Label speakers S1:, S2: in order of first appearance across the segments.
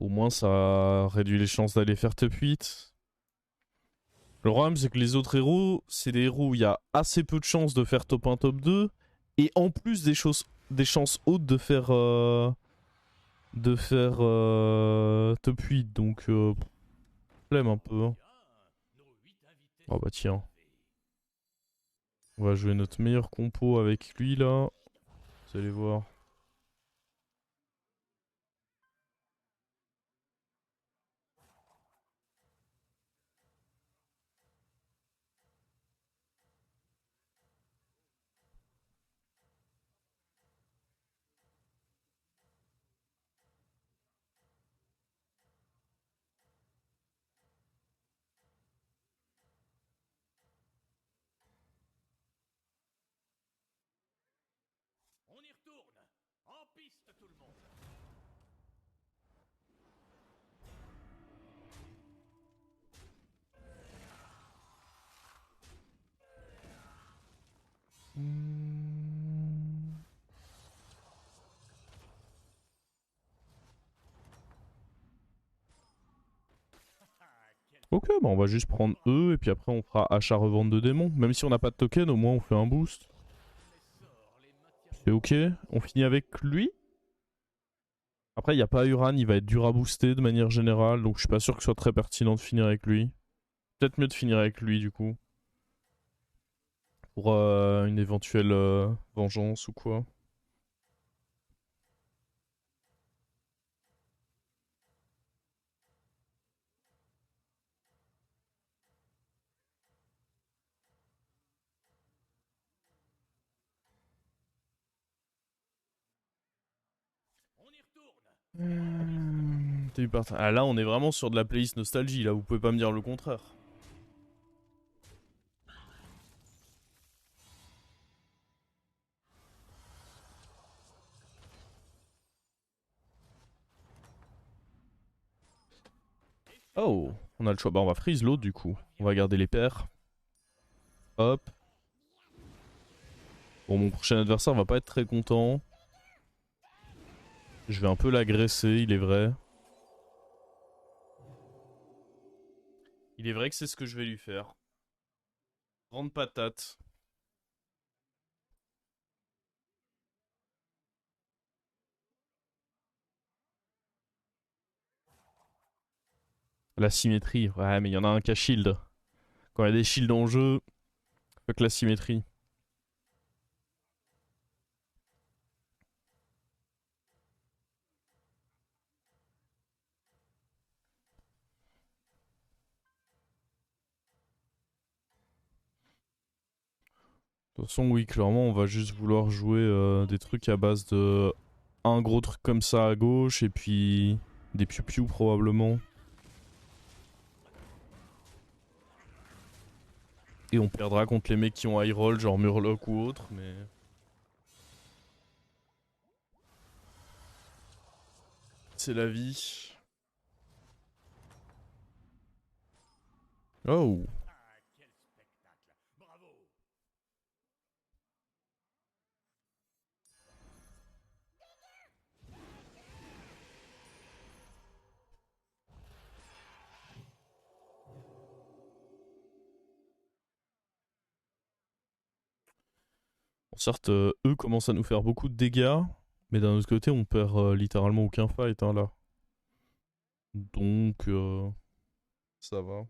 S1: Au moins ça réduit les chances d'aller faire top 8. Le problème c'est que les autres héros, c'est des héros où il y a assez peu de chances de faire top 1, top 2. Et en plus des chances hautes de faire top 8. Donc flemme un peu. Hein. Oh bah tiens. On va jouer notre meilleur compo avec lui là. Vous allez voir.
S2: On y retourne. En piste tout le monde.
S1: Ok, bah on va juste prendre E et puis après on fera achat-revente de démons. Même si on n'a pas de token, au moins on fait un boost. C'est ok. On finit avec lui. Après, il n'y a pas Uran, il va être dur à booster de manière générale, donc je suis pas sûr que ce soit très pertinent de finir avec lui. Peut-être mieux de finir avec lui du coup. Pour une éventuelle vengeance ou quoi.
S2: On y retourne.
S1: Ah, là, on est vraiment sur de la playlist nostalgie, là, vous pouvez pas me dire le contraire. Oh, on a le choix. Bah, on va freeze l'autre du coup. On va garder les paires. Hop. Bon, mon prochain adversaire va pas être très content. Je vais un peu l'agresser, il est vrai. Il est vrai que c'est ce que je vais lui faire. Grande patate. La symétrie. Ouais, mais il y en a un qui a shield. Quand il y a des shields en jeu, pas que la symétrie. De toute façon, oui, clairement, on va juste vouloir jouer des trucs à base de un gros truc comme ça à gauche et puis des piou-piou probablement. Et on perdra contre les mecs qui ont high roll, genre Murloc ou autre, mais. C'est la vie. Oh!
S2: Ah, quel spectacle. Bravo.
S1: Bon, certes, eux commencent à nous faire beaucoup de dégâts, mais d'un autre côté, on perd littéralement aucun fight hein, là. Donc, ça va.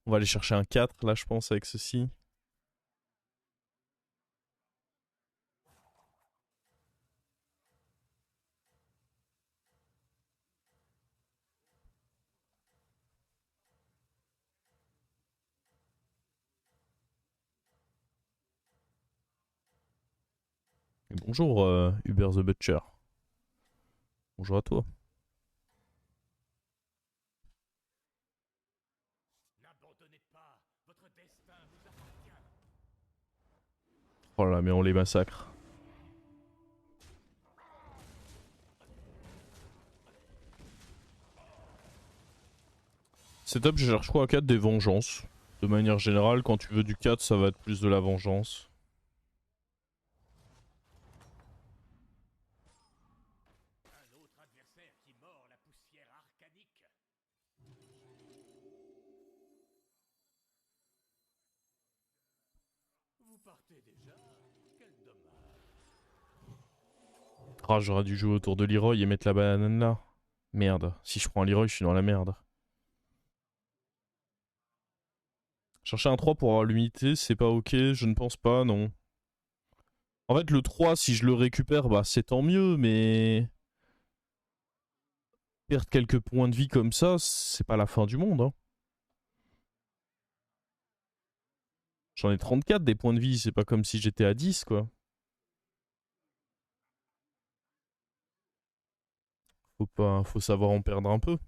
S1: On va aller chercher un 4 là, je pense, avec ceci. Et bonjour, Hubert the Butcher. Bonjour à toi.
S2: N'abandonnez pas. Votre destin vous appartient.
S1: Oh là là, mais on les massacre. Setup, je cherche quoi à 4 des vengeances. De manière générale, quand tu veux du 4, ça va être plus de la vengeance.
S2: partez déjà? Quel dommage.
S1: Ah, j'aurais dû jouer autour de Leroy et mettre la banane là. Merde, si je prends un Leroy, je suis dans la merde. Chercher un 3 pour avoir l'unité, c'est pas ok, je ne pense pas, non. En fait, le 3, si je le récupère, bah c'est tant mieux, mais perdre quelques points de vie comme ça, c'est pas la fin du monde. Hein. J'en ai 34 des points de vie, c'est pas comme si j'étais à 10, quoi. Faut savoir en perdre un peu.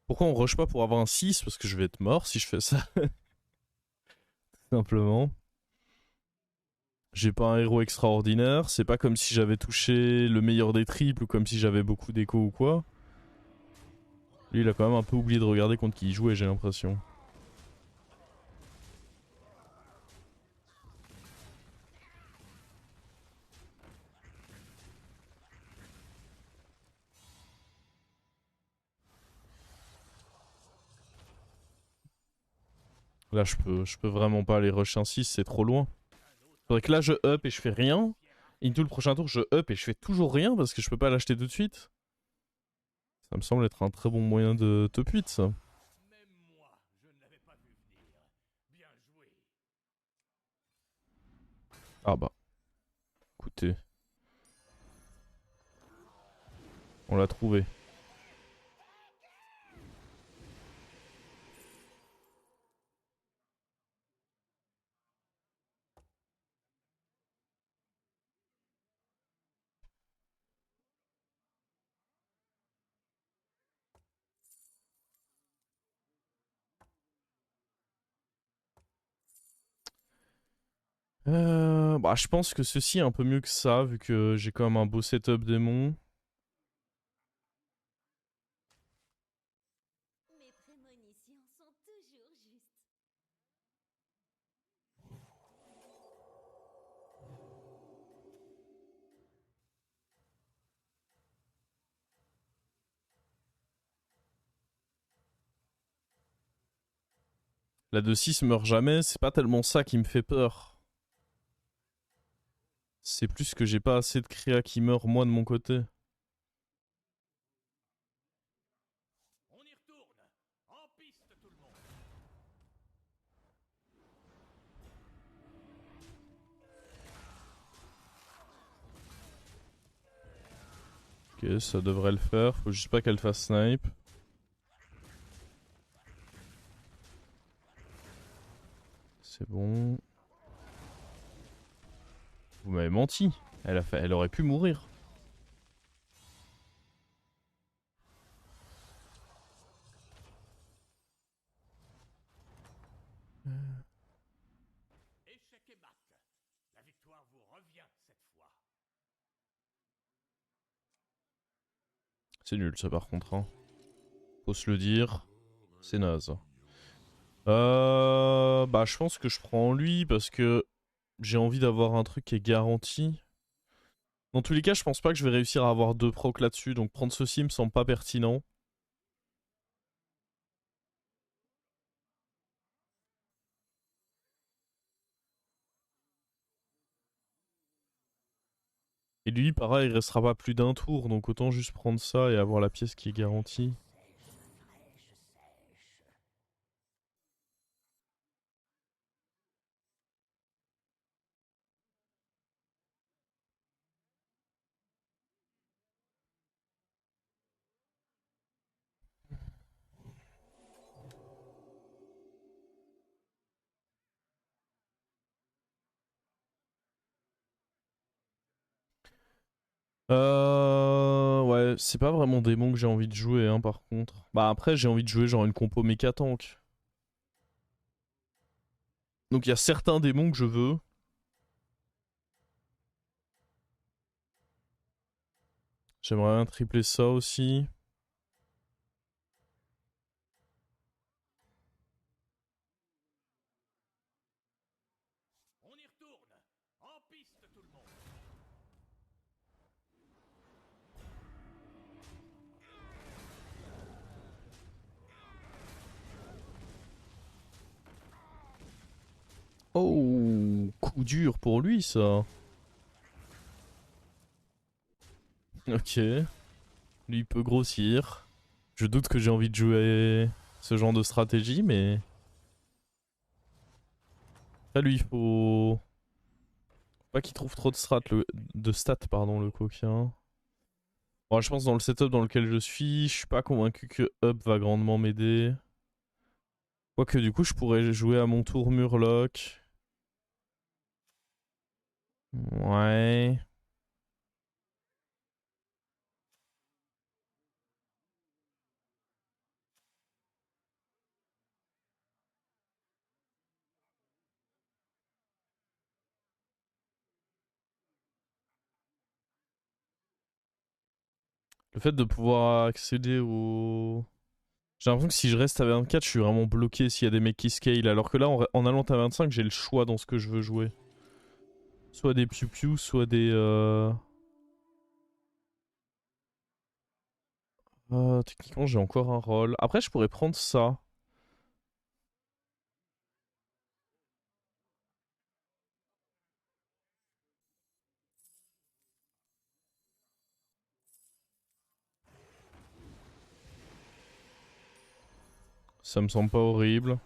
S1: Pourquoi on rush pas pour avoir un 6? Parce que je vais être mort si je fais ça. Simplement. J'ai pas un héros extraordinaire. C'est pas comme si j'avais touché le meilleur des triples ou comme si j'avais beaucoup d'écho ou quoi. Lui, il a quand même un peu oublié de regarder contre qui il jouait, j'ai l'impression. Là, je peux vraiment pas aller rush un 6, c'est trop loin. Faudrait que là, je up et je fais rien. Into le prochain tour, je up et je fais toujours rien parce que je peux pas l'acheter tout de suite. Ça me semble être un très bon moyen de top 8, ça.
S2: Même moi, je ne l'avais pas vu venir. Bien joué.
S1: Ah bah, écoutez. On l'a trouvé. Bah, je pense que ceci est un peu mieux que ça, vu que j'ai quand même un beau setup démon.
S3: Mes prémonitions sont toujours justes.
S1: La 2-6 meurt jamais, c'est pas tellement ça qui me fait peur. C'est plus que j'ai pas assez de créa qui meurent moi de mon côté.
S2: On y retourne. En piste, tout le monde.
S1: Ok, ça devrait le faire. Faut juste pas qu'elle fasse snipe. C'est bon. Vous m'avez menti. Elle aurait pu mourir.
S2: Échec et mat. La victoire vous revient cette fois.
S1: C'est nul ça par contre. Hein. Faut se le dire. C'est naze. Bah je pense que je prends lui parce que j'ai envie d'avoir un truc qui est garanti. Dans tous les cas, je pense pas que je vais réussir à avoir deux procs là-dessus, donc prendre ceci me semble pas pertinent. Et lui, pareil, il restera pas plus d'un tour, donc autant juste prendre ça et avoir la pièce qui est garantie. Ouais, c'est pas vraiment démon que j'ai envie de jouer, hein, par contre. Bah après, j'ai envie de jouer genre une compo méca tank. Donc il y a certains démons que je veux. J'aimerais bien tripler ça aussi.
S2: En piste tout le monde.
S1: Oh, coup dur pour lui ça. Ok, lui il peut grossir. Je doute que j'ai envie de jouer ce genre de stratégie, mais là lui il faut pas qu'il trouve trop de stats pardon le coquin. Bon, je pense dans le setup dans lequel je suis pas convaincu que Up va grandement m'aider. Quoique du coup je pourrais jouer à mon tour Murloc. Ouais. Le fait de pouvoir accéder au... J'ai l'impression que si je reste à 24, je suis vraiment bloqué s'il y a des mecs qui scale. Alors que là, en allant à 25, j'ai le choix dans ce que je veux jouer. Soit des piou-piou, soit des... techniquement, j'ai encore un rôle. Après, je pourrais prendre ça. Ça me semble pas horrible.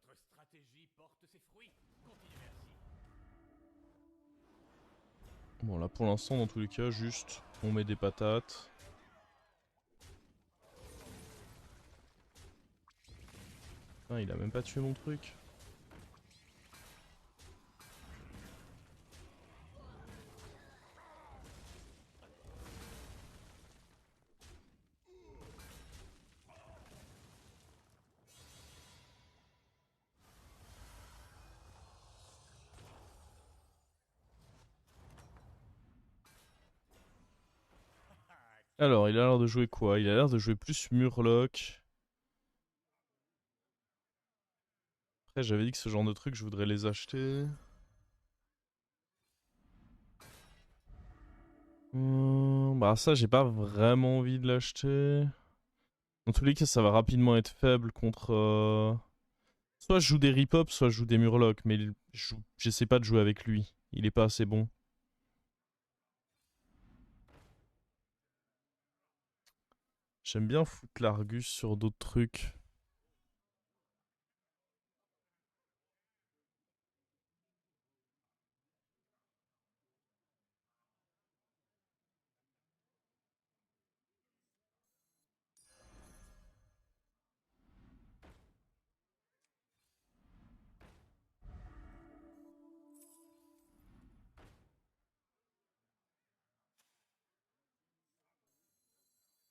S2: Votre stratégie porte ses fruits. Continuez ainsi.
S1: Bon, là, pour l'instant, dans tous les cas, juste, on met des patates. Putain, il a même pas tué mon truc. Alors, il a l'air de jouer quoi? Il a l'air de jouer plus Murloc. Après, j'avais dit que ce genre de trucs, je voudrais les acheter. Bah ça, j'ai pas vraiment envie de l'acheter. Dans tous les cas, ça va rapidement être faible contre... Soit je joue des Ripop, soit je joue des Murlocs, mais j'essaie pas de jouer avec lui. Il est pas assez bon. J'aime bien foutre l'Argus sur d'autres trucs.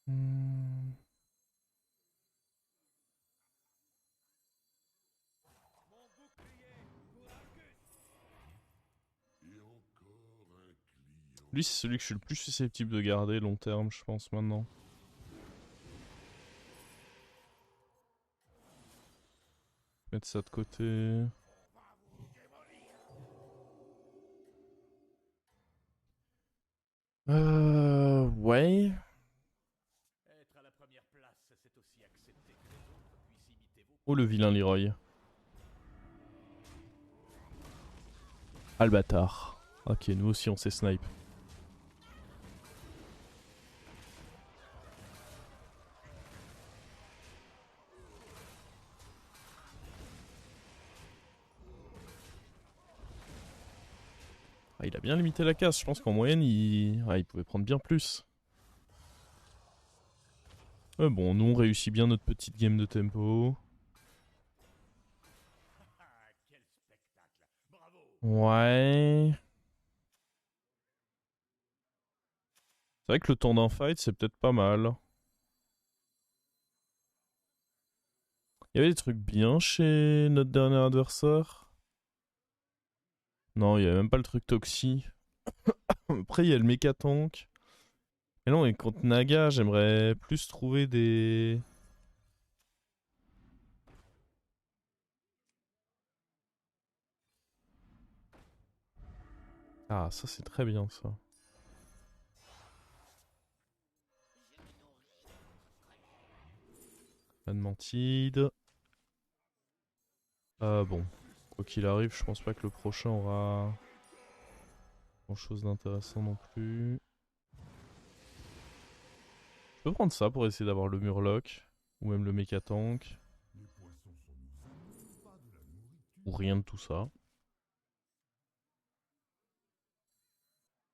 S1: Hmm.
S2: Mon bouclier pour Argus.
S1: Lui, c'est celui que je suis le plus susceptible de garder long terme, je pense, maintenant. Mettre ça de côté. Ouais.
S2: Être à la première place, c'est aussi accepter que les autres puissent imiter vos...
S1: Oh, le vilain Leroy. Ah, le bâtard. Ok, nous aussi, on sait snipe. Ah, il a bien limité la casse. Je pense qu'en moyenne, il pouvait prendre bien plus. Bon, nous, on réussit bien notre petite game de tempo.
S2: Ah, quel spectacle. Bravo.
S1: Ouais. C'est vrai que le temps d'un fight, c'est peut-être pas mal. Il y avait des trucs bien chez notre dernier adversaire. Non, il y avait même pas le truc Toxi. Après, il y a le méca tank. Et non, et contre Naga, j'aimerais plus trouver des. Ah, ça c'est très bien ça. Admantide. Bon, quoi qu'il arrive, je pense pas que le prochain aura grand chose d'intéressant non plus. Je peux prendre ça pour essayer d'avoir le Murloc. Ou même le méca tank. Ou rien de tout ça.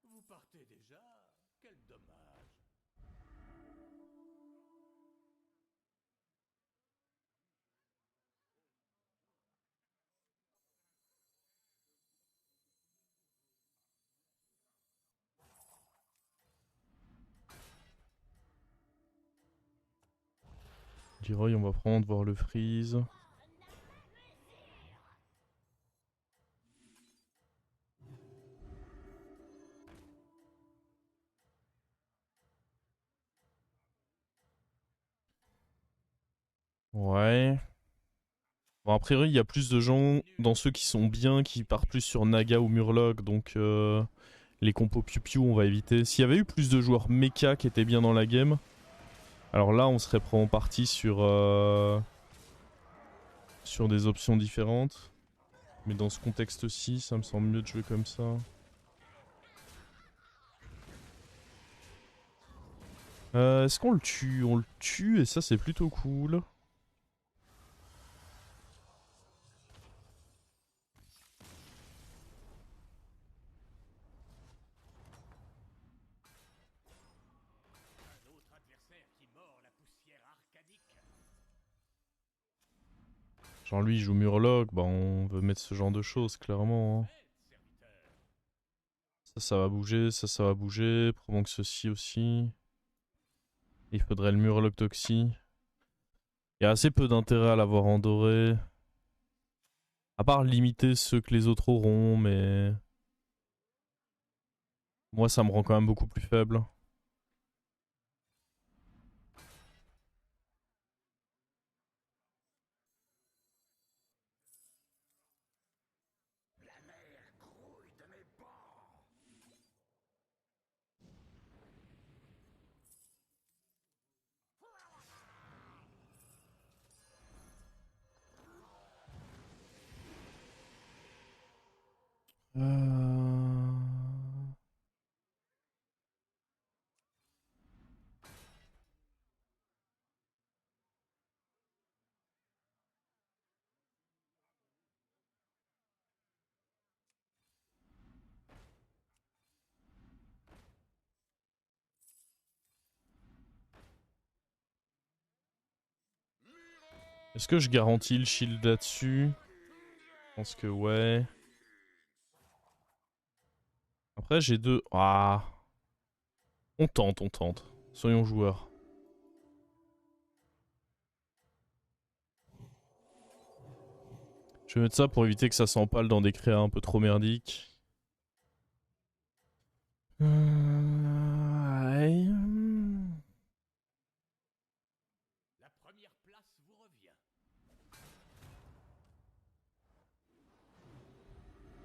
S2: Vous partez déjà? Quel dommage.
S1: Leroy, on va prendre voir le freeze. Ouais. Bon, a priori, il y a plus de gens dans ceux qui sont bien qui partent plus sur Naga ou Murloc, donc les compos piou-piou, on va éviter. S'il y avait eu plus de joueurs mecha qui étaient bien dans la game, alors là, on serait probablement parti sur des options différentes. Mais dans ce contexte-ci, ça me semble mieux de jouer comme ça. Est-ce qu'on le tue? On le tue et ça, c'est plutôt cool.
S2: Un autre adversaire qui mord la poussière arcanique.
S1: Genre lui, il joue Murloc, bah on veut mettre ce genre de choses, clairement. Hein.
S2: Serviteur.
S1: Ça va bouger, ça va bouger. Probablement que ceci aussi. Il faudrait le Murloc Toxi. Il y a assez peu d'intérêt à l'avoir en doré. À part limiter ceux que les autres auront, mais... Moi, ça me rend quand même beaucoup plus faible. Euh... Est-ce que je garantis le shield là-dessus? Je pense que ouais. Après, j'ai deux... Ah. On tente, on tente. Soyons joueurs. Je vais mettre ça pour éviter que ça s'empale dans des créas un peu trop merdiques. Ouais.
S2: La première place vous revient.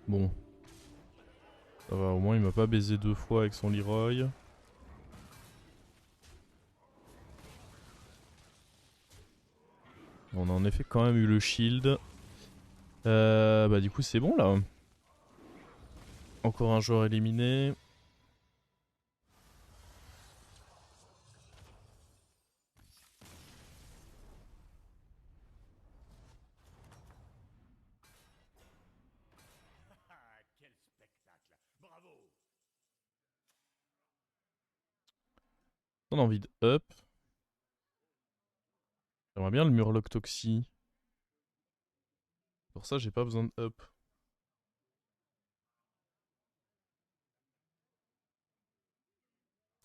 S1: Bon. Ça va, au moins il m'a pas baisé deux fois avec son Leroy. On a en effet quand même eu le shield. Bah du coup c'est bon là. Encore un joueur éliminé.
S2: Ah, quel spectacle. Bravo.
S1: On a envie de up. J'aimerais bien le Murloc Toxi. Pour ça j'ai pas besoin de up.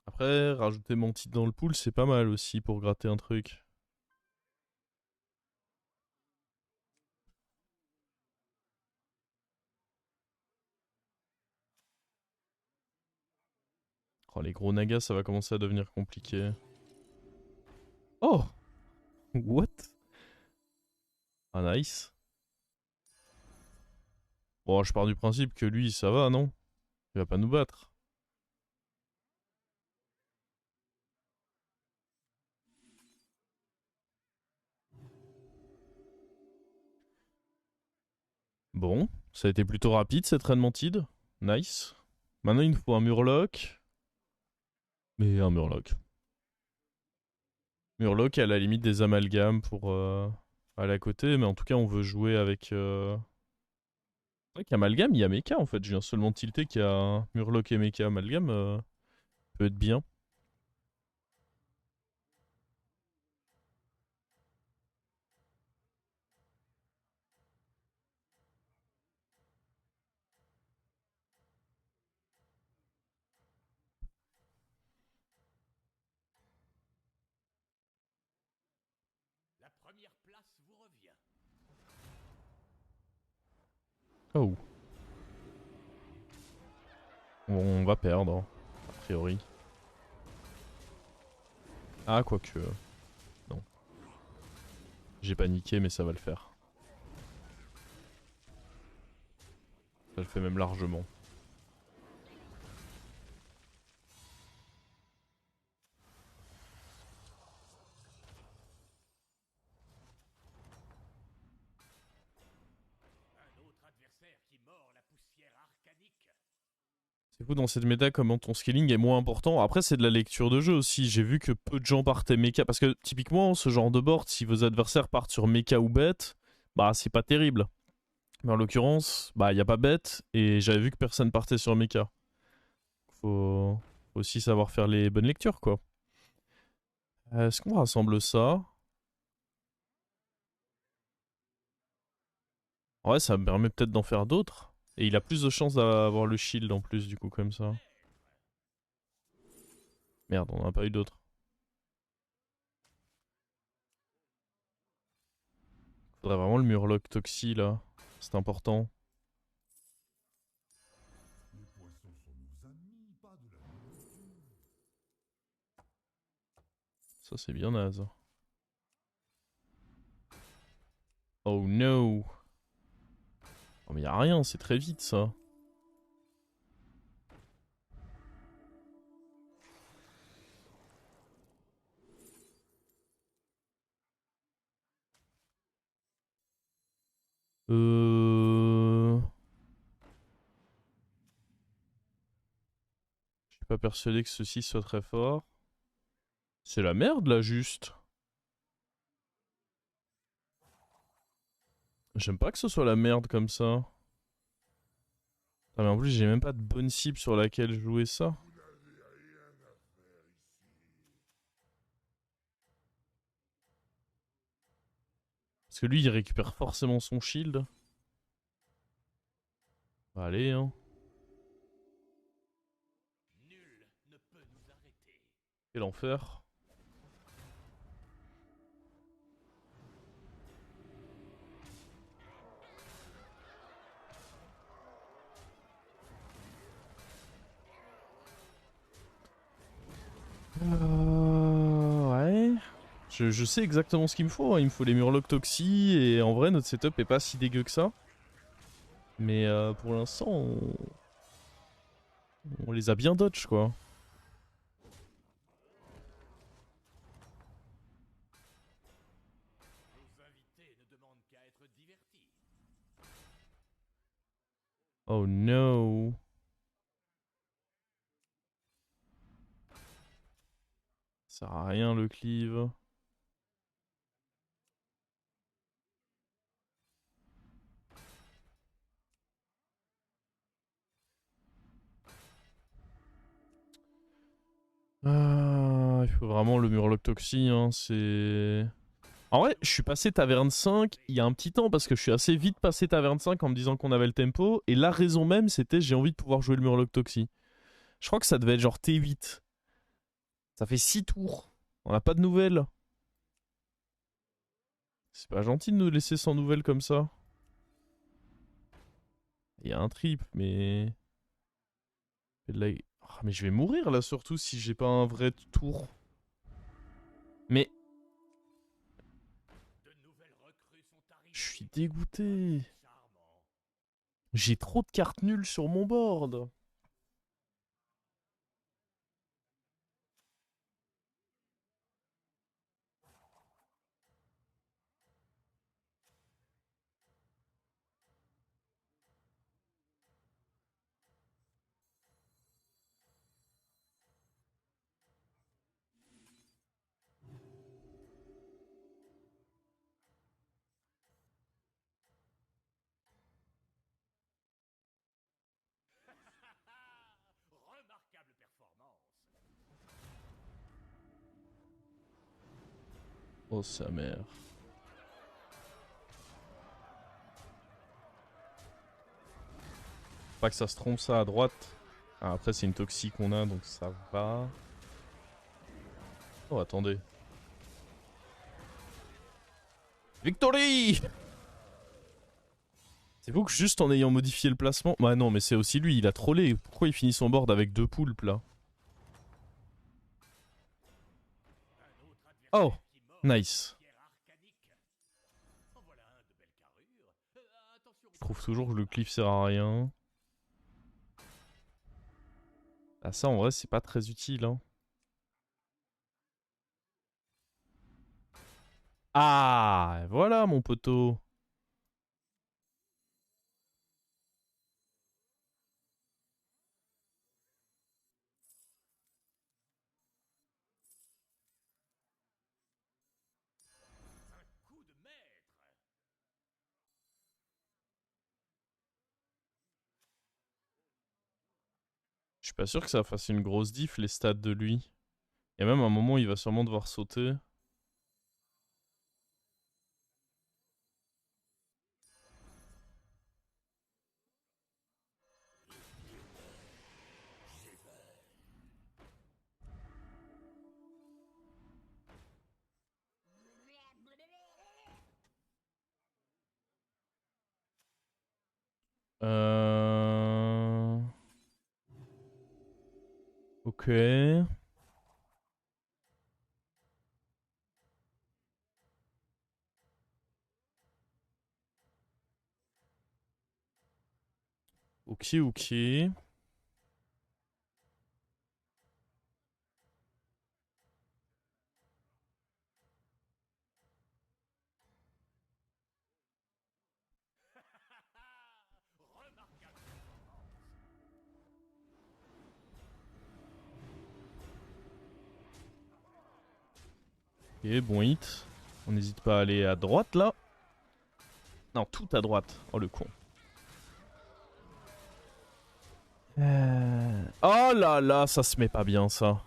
S1: Après, rajouter mon titre dans le pool c'est pas mal aussi pour gratter un truc. Oh, les gros nagas, ça va commencer à devenir compliqué. Oh! What? Ah, nice. Bon, je pars du principe que lui, ça va, non? Il va pas nous battre. Bon, ça a été plutôt rapide cette reine mantide. Nice. Maintenant, il nous faut un murloc. Mais un murloc. Murloc à la limite des amalgames pour aller à côté, mais en tout cas, on veut jouer avec. C'est vrai qu'amalgame, il y a mecha en fait. Je viens seulement de tilter qu'il y a Murloc et mecha amalgame. Peut être bien.
S2: La première place vous revient.
S1: Oh. On va perdre, hein, a priori. Ah, quoique. Non. J'ai paniqué, mais ça va le faire. Ça le fait même largement.
S2: Un autre adversaire qui mord la poussière arcanique.
S1: C'est fou dans cette méta comment ton scaling est moins important. Après, c'est de la lecture de jeu aussi. J'ai vu que peu de gens partaient mecha. Parce que typiquement, ce genre de board, si vos adversaires partent sur mecha ou bête, bah c'est pas terrible. Mais en l'occurrence, bah y a pas bête et j'avais vu que personne partait sur mecha. Faut aussi savoir faire les bonnes lectures quoi. Est-ce qu'on rassemble ça? Ouais, ça me permet peut-être d'en faire d'autres. Et il a plus de chances d'avoir le shield en plus du coup comme ça. Merde, on en a pas eu d'autres. Faudrait vraiment le murloc toxi là. C'est important. Ça c'est bien naze. Oh no. Oh mais y'a rien, c'est très vite ça. Je suis pas persuadé que ceci soit très fort. C'est la merde là juste. J'aime pas que ce soit la merde comme ça. Ah mais en plus j'ai même pas de bonne cible sur laquelle jouer ça. Parce que lui il récupère forcément son shield. Bah, allez hein.
S2: Nul ne peut nous arrêter.
S1: Quel enfer. Ouais. Je sais exactement ce qu'il me faut, hein. Il me faut les murlocs toxi et en vrai notre setup est pas si dégueu que ça. Mais pour l'instant on les a bien dodge quoi.
S2: Nos invités ne demandent qu'à être divertis.
S1: Oh no. Ça sert à rien le cleave. Ah, il faut vraiment le murloc toxi, hein, c'est... En vrai, je suis passé taverne 5 il y a un petit temps parce que je suis assez vite passé taverne 5 en me disant qu'on avait le tempo. Et la raison même, c'était j'ai envie de pouvoir jouer le murloc toxi. Je crois que ça devait être genre T8. Ça fait 6 tours. On n'a pas de nouvelles. C'est pas gentil de nous laisser sans nouvelles comme ça. Il y a un trip, mais... Ah, mais je vais mourir là, surtout si j'ai pas un vrai tour. Mais
S2: De nouvelles recrues sont
S1: je
S2: arrivées.
S1: suis dégoûté.
S2: Charmant.
S1: J'ai trop de cartes nulles sur mon board.
S2: Remarquable performance.
S1: Oh sa mère. Pas que ça se trompe ça à droite. Ah, après c'est une toxie qu'on a donc ça va. Oh attendez. Victory! C'est fou que juste en ayant modifié le placement... Bah non mais c'est aussi lui, il a trollé. Pourquoi il finit son board avec 2 poulpes là?
S2: Un autre
S1: Oh,
S2: adversaire qui mord
S1: nice.
S2: pierre arcanique. En voilà un de belle carrure. Attention.
S1: Je trouve toujours que le cliff sert à rien. Ah ça en vrai c'est pas très utile hein. Ah, voilà mon poteau.
S2: Un coup de maître.
S1: Je suis pas sûr que ça fasse une grosse diff les stats de lui. Et même à un moment il va sûrement devoir sauter. Euh... Ok. Ok, ok.
S2: Remarquable performance.
S1: Ok, bon hit. On n'hésite pas à aller à droite là. Non, tout à droite. Oh le con. Oh là là, ça se met pas bien ça.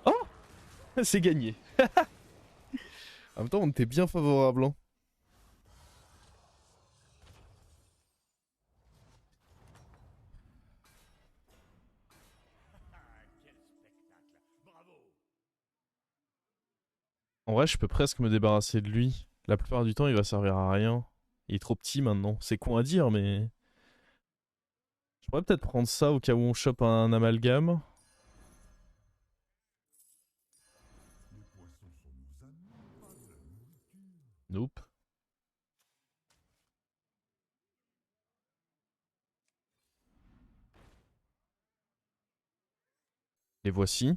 S1: Oh, c'est gagné. En même temps, on était bien favorable. Hein.
S2: Quel spectacle. Bravo.
S1: En vrai, je peux presque me débarrasser de lui. La plupart du temps, il va servir à rien. Il est trop petit maintenant. C'est con à dire, mais... Je pourrais peut-être prendre ça au cas où on chope un amalgame. Nope. Les voici.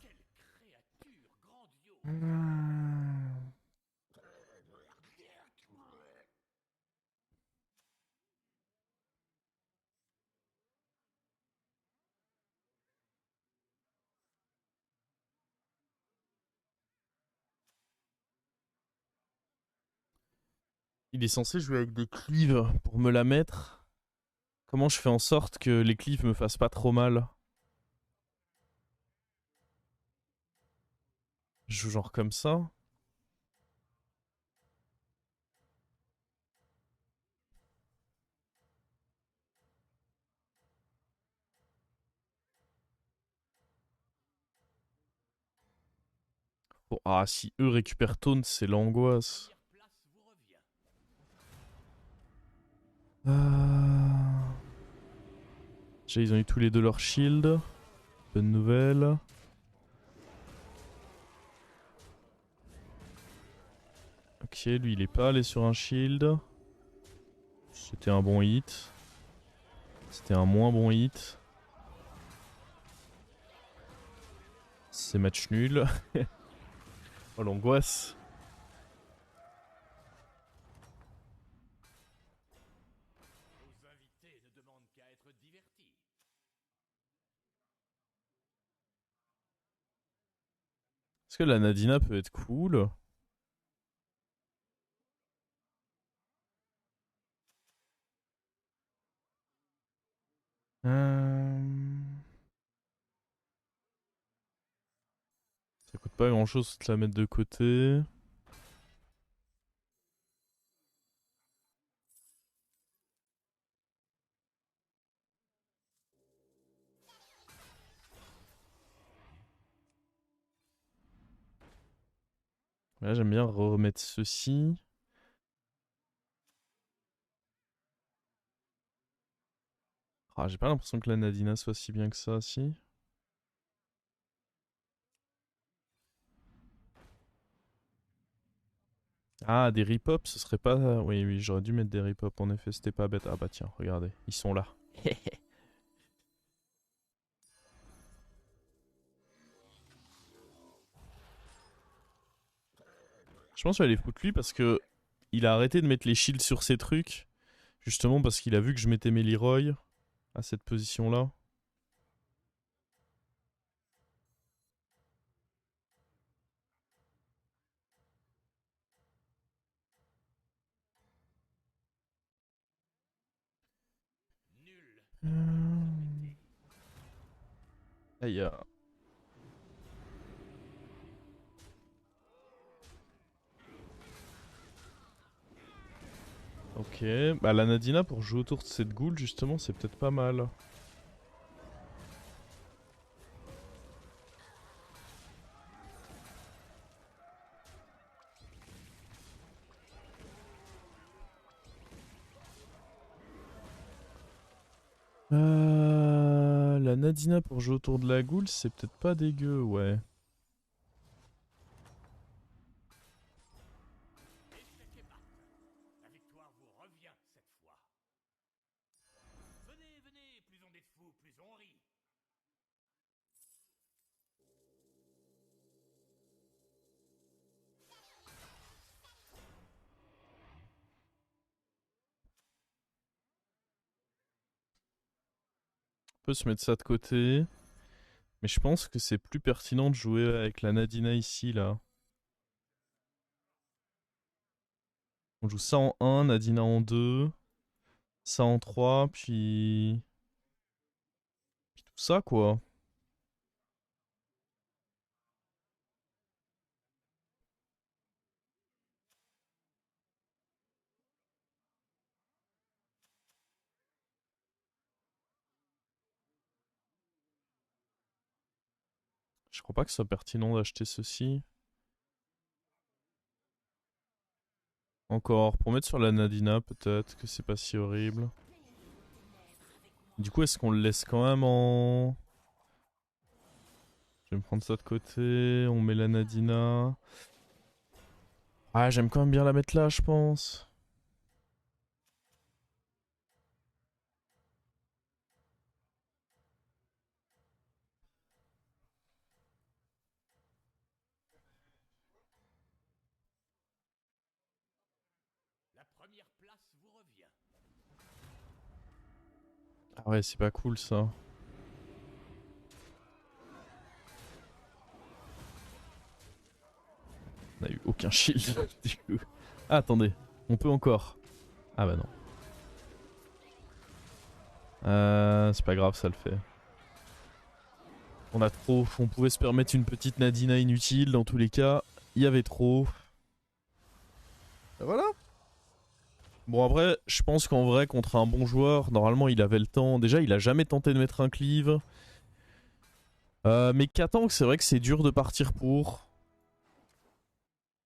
S2: Quelle créature grandiose.
S1: Il est censé jouer avec des cleaves pour me la mettre. Comment je fais en sorte que les cleaves me fassent pas trop mal? Je joue genre comme ça. Bon, ah, si eux récupèrent Taunt, c'est l'angoisse.
S2: Place vous revient.
S1: Déjà, ils ont eu tous les deux leur shield. Bonne nouvelle. Ok, lui il est pas allé sur un shield. C'était un bon hit. C'était un moins bon hit. C'est match nul. Oh l'angoisse.
S2: Nos invités ne demandent qu'à être divertis.
S1: Est-ce que la Nadina peut être cool? Ça coûte pas grand chose de la mettre de côté. Là j'aime bien remettre ceci. Ah, j'ai pas l'impression que la Nadina soit si bien que ça, si. Ah, des rip-up, ce serait pas... Oui, oui, j'aurais dû mettre des rip-up, en effet, c'était pas bête. Ah bah tiens, regardez, ils sont là. Je pense que je vais aller foutre lui parce que il a arrêté de mettre les shields sur ses trucs. Justement parce qu'il a vu que je mettais mes Leroy à cette position-là.
S2: Nul.
S1: Aïe. Ok, bah la Nadina pour jouer autour de cette ghoul justement c'est peut-être pas mal. La Nadina pour jouer autour de la ghoul c'est peut-être pas dégueu, ouais.
S2: Échec et mat. La victoire vous revient cette fois. Venez, venez, plus on est de fous, plus on rit.
S1: On peut se mettre ça de côté. Mais je pense que c'est plus pertinent de jouer avec la Nadina ici là. On joue ça en 1, Nadina en 2, ça en 3, puis tout ça quoi. Je crois pas que ce soit pertinent d'acheter ceci. Encore, pour mettre sur la Nadina peut-être, que c'est pas si horrible. Du coup, est-ce qu'on le laisse quand même en... Je vais me prendre ça de côté, on met la Nadina. Ah, j'aime quand même bien la mettre là, je pense.
S2: La première place vous revient.
S1: Ah ouais, c'est pas cool ça. On a eu aucun shield du coup. Ah, attendez, on peut encore. Ah bah non. C'est pas grave, ça le fait. On a trop, on pouvait se permettre une petite Nadina inutile dans tous les cas. Il y avait trop. Et voilà. Bon après, je pense qu'en vrai, contre un bon joueur, normalement il avait le temps. Déjà, il a jamais tenté de mettre un cleave. Mais Katank, c'est vrai que c'est dur de partir pour.